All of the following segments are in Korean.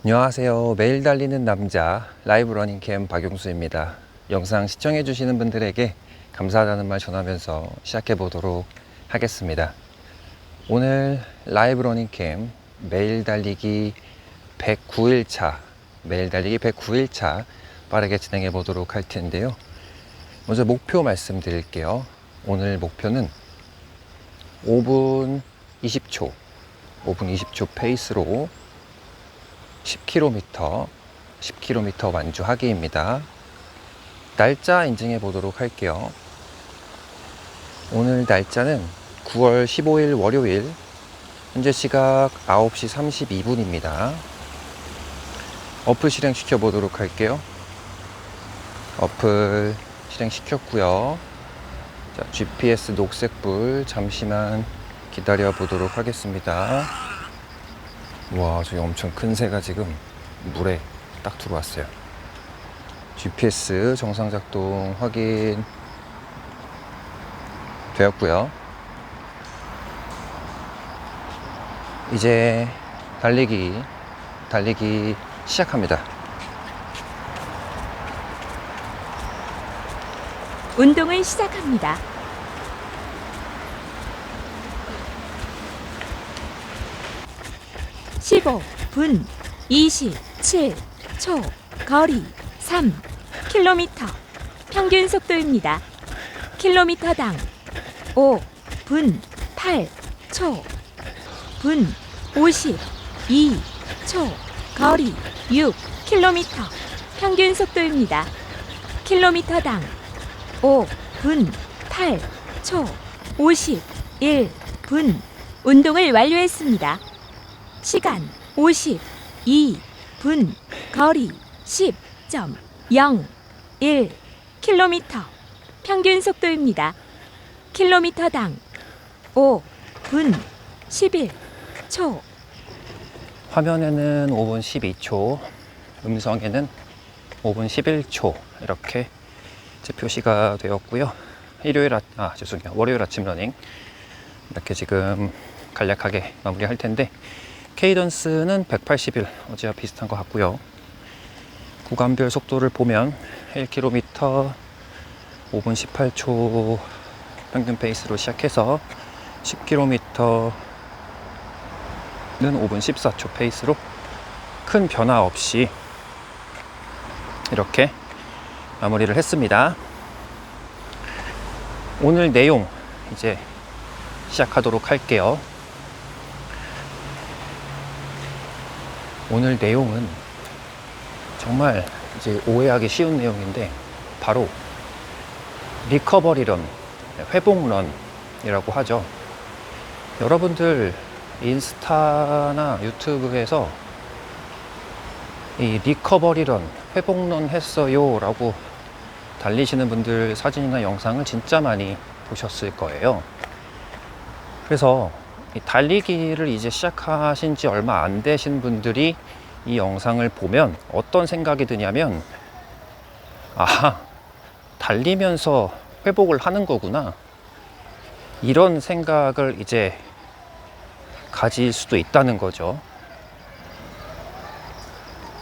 안녕하세요. 매일 달리는 남자 라이브 러닝캠 박용수입니다. 영상 시청해 주시는 분들에게 감사하다는 말 전하면서 시작해 보도록 하겠습니다. 오늘 라이브 러닝캠 매일 달리기 109일차 매일 달리기 109일차 빠르게 진행해 보도록 할 텐데요. 먼저 목표 말씀드릴게요. 오늘 목표는 5분 20초 페이스로 10km 완주하기입니다. 날짜 인증해 보도록 할게요. 오늘 날짜는 9월 15일 월요일, 현재 시각 9시 32분입니다. 어플 실행시켜 보도록 할게요. 어플 실행시켰고요. 자, GPS 녹색불 잠시만 기다려 보도록 하겠습니다. 와, 저기 엄청 큰 새가 지금 물에 딱 들어왔어요. GPS 정상 작동 확인 되었고요. 이제 달리기 시작합니다. 운동을 시작합니다. 15분 27초 거리 3km 평균 속도입니다. 킬로미터당 5분 8초 분 52초 거리 6km 평균 속도입니다. 킬로미터당 5분 8초 51분 운동을 완료했습니다. 시간 52분 거리 10.01km 평균 속도입니다. 킬로미터당 5분 11초 화면에는 5분 12초, 음성에는 5분 11초 이렇게 제 표시가 되었고요. 월요일 아침 러닝 이렇게 지금 간략하게 마무리할 텐데, 케이던스는 181, 어제와 비슷한 것 같고요. 구간별 속도를 보면 1km 5분 18초 평균 페이스로 시작해서 10km는 5분 14초 페이스로 큰 변화 없이 이렇게 마무리를 했습니다. 오늘 내용 이제 시작하도록 할게요. 오늘 내용은 정말 이제 오해하기 쉬운 내용인데, 바로 리커버리런, 회복런이라고 하죠. 여러분들 인스타나 유튜브에서 이 리커버리런, 회복런 했어요 라고 달리시는 분들 사진이나 영상을 진짜 많이 보셨을 거예요. 그래서 이 달리기를 이제 시작하신 지 얼마 안 되신 분들이 이 영상을 보면 어떤 생각이 드냐면, 달리면서 회복을 하는 거구나, 이런 생각을 이제 가질 수도 있다는 거죠.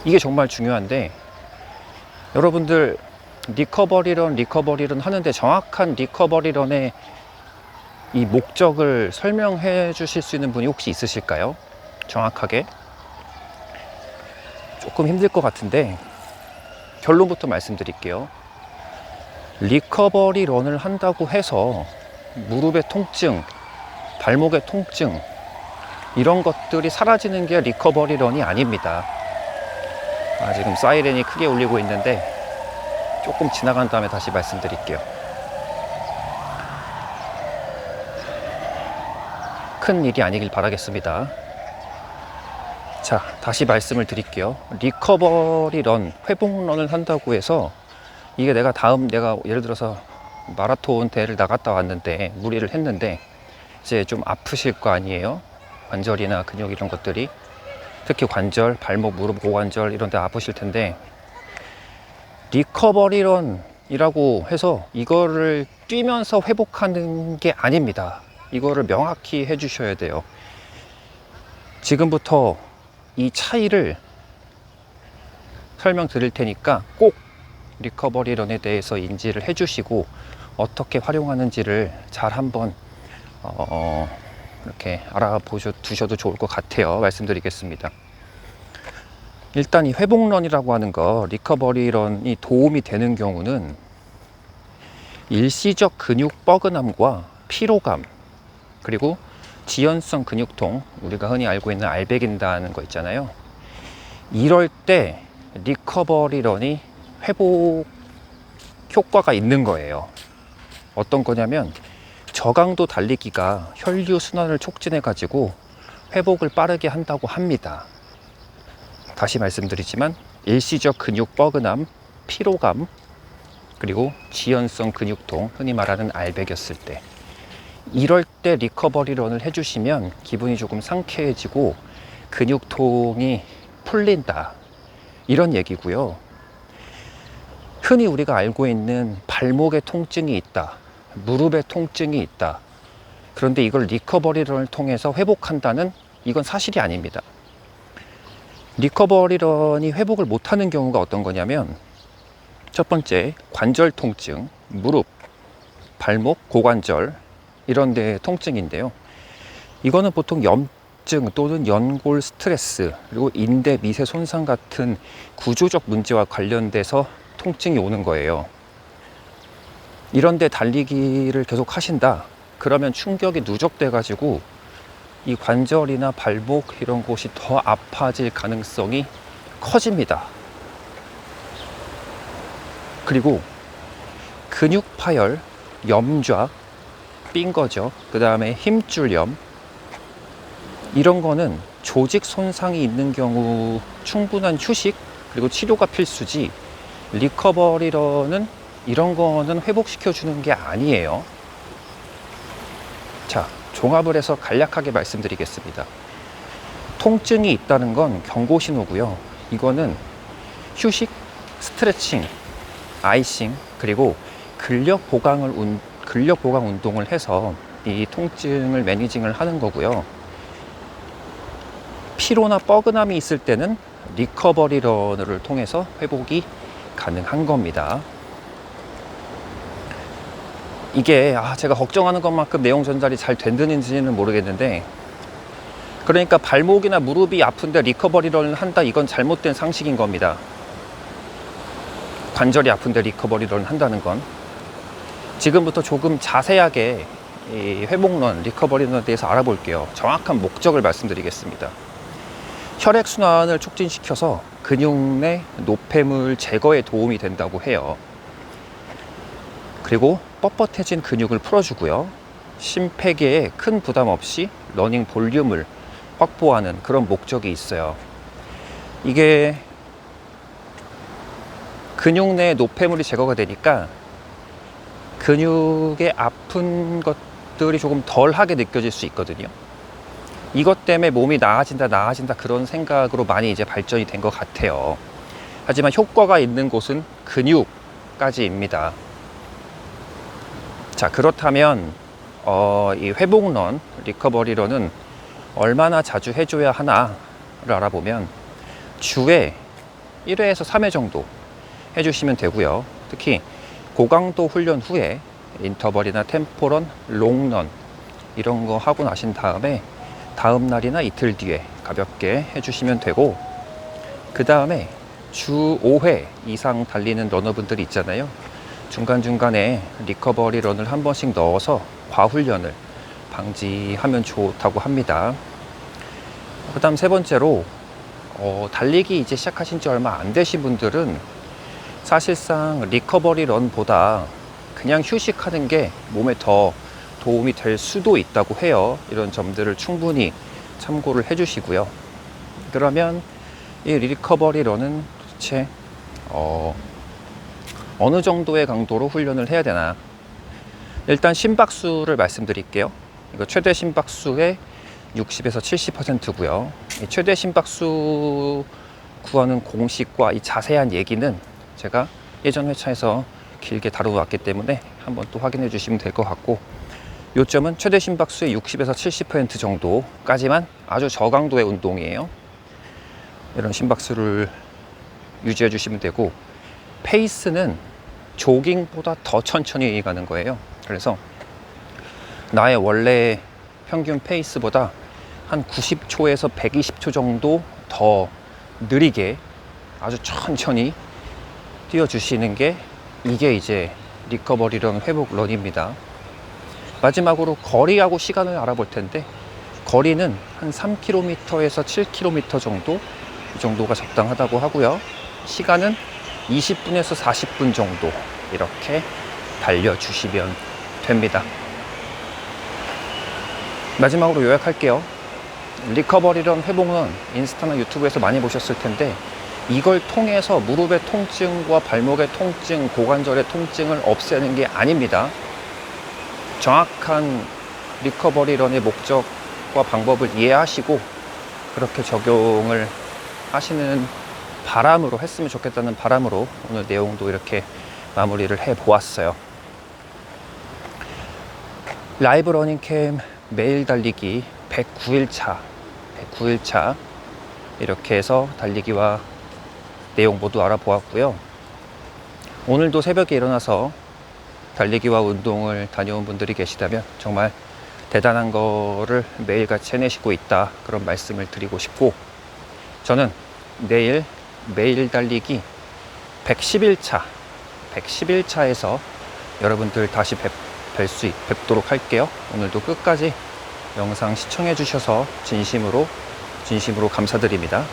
이게 정말 중요한데, 여러분들 리커버리런 하는데 정확한 리커버리런의 이 목적을 설명해 주실 수 있는 분이 혹시 있으실까요? 정확하게. 조금 힘들 것 같은데 결론부터 말씀드릴게요. 리커버리 런을 한다고 해서 무릎의 통증, 발목의 통증, 이런 것들이 사라지는 게 리커버리 런이 아닙니다. 지금 사이렌이 크게 울리고 있는데 조금 지나간 다음에 다시 말씀드릴게요. 큰 일이 아니길 바라겠습니다. 자, 다시 말씀을 드릴게요. 리커버리 런, 회복런을 한다고 해서 이게 내가 예를 들어서 마라톤 대회를 나갔다 왔는데, 무리를 했는데 이제 좀 아프실 거 아니에요? 관절이나 근육 이런 것들이, 특히 관절, 발목, 무릎, 고관절 이런 데 아프실 텐데, 리커버리 런이라고 해서 이거를 뛰면서 회복하는 게 아닙니다. 이거를 명확히 해 주셔야 돼요. 지금부터 이 차이를 설명드릴 테니까 꼭 리커버리 런에 대해서 인지를 해주시고 어떻게 활용하는지를 잘 한번 이렇게 두셔도 좋을 것 같아요. 말씀드리겠습니다. 일단 이 회복런이라고 하는 거, 리커버리 런이 도움이 되는 경우는 일시적 근육 뻐근함과 피로감, 그리고 지연성 근육통, 우리가 흔히 알고 있는 알배긴다는 거 있잖아요. 이럴 때 리커버리 런이 회복 효과가 있는 거예요. 어떤 거냐면 저강도 달리기가 혈류 순환을 촉진해 가지고 회복을 빠르게 한다고 합니다. 다시 말씀드리지만 일시적 근육 뻐근함, 피로감, 그리고 지연성 근육통, 흔히 말하는 알배겼을 때, 이럴 때 리커버리 런을 해주시면 기분이 조금 상쾌해지고 근육통이 풀린다, 이런 얘기고요. 흔히 우리가 알고 있는 발목에 통증이 있다, 무릎에 통증이 있다, 그런데 이걸 리커버리 런을 통해서 회복한다는, 이건 사실이 아닙니다. 리커버리 런이 회복을 못하는 경우가 어떤 거냐면, 첫 번째, 관절 통증, 무릎, 발목, 고관절 이런 데 통증인데요. 이거는 보통 염증 또는 연골 스트레스, 그리고 인대 미세 손상 같은 구조적 문제와 관련돼서 통증이 오는 거예요. 이런 데 달리기를 계속 하신다, 그러면 충격이 누적돼 가지고 이 관절이나 발목 이런 곳이 더 아파질 가능성이 커집니다. 그리고 근육 파열, 염좌, 삔 거죠. 그 다음에 힘줄염, 이런 거는 조직 손상이 있는 경우 충분한 휴식 그리고 치료가 필수지, 리커버리 런은 이런 거는 회복시켜 주는 게 아니에요. 자, 종합을 해서 간략하게 말씀드리겠습니다. 통증이 있다는 건 경고 신호고요. 이거는 휴식, 스트레칭, 아이싱, 그리고 근력 보강 운동을 해서 이 통증을 매니징을 하는 거고요. 피로나 뻐근함이 있을 때는 리커버리 런을 통해서 회복이 가능한 겁니다. 이게 제가 걱정하는 것만큼 내용 전달이 잘 됐는지는 모르겠는데, 그러니까 발목이나 무릎이 아픈데 리커버리 런을 한다, 이건 잘못된 상식인 겁니다. 관절이 아픈데 리커버리 런을 한다는 건. 지금부터 조금 자세하게 이 회복론, 리커버리 런에 대해서 알아볼게요. 정확한 목적을 말씀드리겠습니다. 혈액순환을 촉진시켜서 근육 내 노폐물 제거에 도움이 된다고 해요. 그리고 뻣뻣해진 근육을 풀어주고요. 심폐계에 큰 부담 없이 러닝 볼륨을 확보하는 그런 목적이 있어요. 이게 근육 내 노폐물이 제거가 되니까 근육의 아픈 것들이 조금 덜하게 느껴질 수 있거든요. 이것 때문에 몸이 나아진다 그런 생각으로 많이 이제 발전이 된 것 같아요. 하지만 효과가 있는 곳은 근육까지입니다. 자, 그렇다면 이 회복런, 리커버리 런은 얼마나 자주 해줘야 하나를 알아보면 주에 1회에서 3회 정도 해주시면 되고요. 특히 고강도 훈련 후에 인터벌이나 템포런, 롱런 이런 거 하고 나신 다음에 다음 날이나 이틀 뒤에 가볍게 해주시면 되고, 그 다음에 주 5회 이상 달리는 러너분들이 있잖아요. 중간중간에 리커버리 런을 한 번씩 넣어서 과훈련을 방지하면 좋다고 합니다. 그 다음 세 번째로 달리기 이제 시작하신 지 얼마 안 되신 분들은 사실상 리커버리 런보다 그냥 휴식하는 게 몸에 더 도움이 될 수도 있다고 해요. 이런 점들을 충분히 참고를 해주시고요. 그러면 이 리커버리 런은 도대체 어느 정도의 강도로 훈련을 해야 되나? 일단 심박수를 말씀드릴게요. 이거 최대 심박수의 60에서 70%고요. 이 최대 심박수 구하는 공식과 이 자세한 얘기는 제가 예전 회차에서 길게 다루어왔기 때문에 한번 또 확인해 주시면 될 것 같고, 요점은 최대 심박수의 60에서 70% 정도까지만, 아주 저강도의 운동이에요. 이런 심박수를 유지해 주시면 되고, 페이스는 조깅보다 더 천천히 가는 거예요. 그래서 나의 원래 평균 페이스보다 한 90초에서 120초 정도 더 느리게 아주 천천히 뛰어주시는 게, 이게 이제 리커버리런 회복 런입니다. 마지막으로 거리하고 시간을 알아볼 텐데, 거리는 한 3km에서 7km 정도, 이 정도가 적당하다고 하고요. 시간은 20분에서 40분 정도 이렇게 달려주시면 됩니다. 마지막으로 요약할게요. 리커버리런 회복론, 인스타나 유튜브에서 많이 보셨을 텐데, 이걸 통해서 무릎의 통증과 발목의 통증, 고관절의 통증을 없애는 게 아닙니다. 정확한 리커버리런의 목적과 방법을 이해하시고 그렇게 적용을 하시는 바람으로, 했으면 좋겠다는 바람으로 오늘 내용도 이렇게 마무리를 해 보았어요. 라이브 러닝캠 매일 달리기 109일차 이렇게 해서 달리기와 내용 모두 알아보았고요. 오늘도 새벽에 일어나서 달리기와 운동을 다녀온 분들이 계시다면 정말 대단한 거를 매일같이 해내시고 있다, 그런 말씀을 드리고 싶고, 저는 내일 매일 달리기 111차에서 여러분들 다시 뵙도록 할게요. 오늘도 끝까지 영상 시청해 주셔서 진심으로 감사드립니다.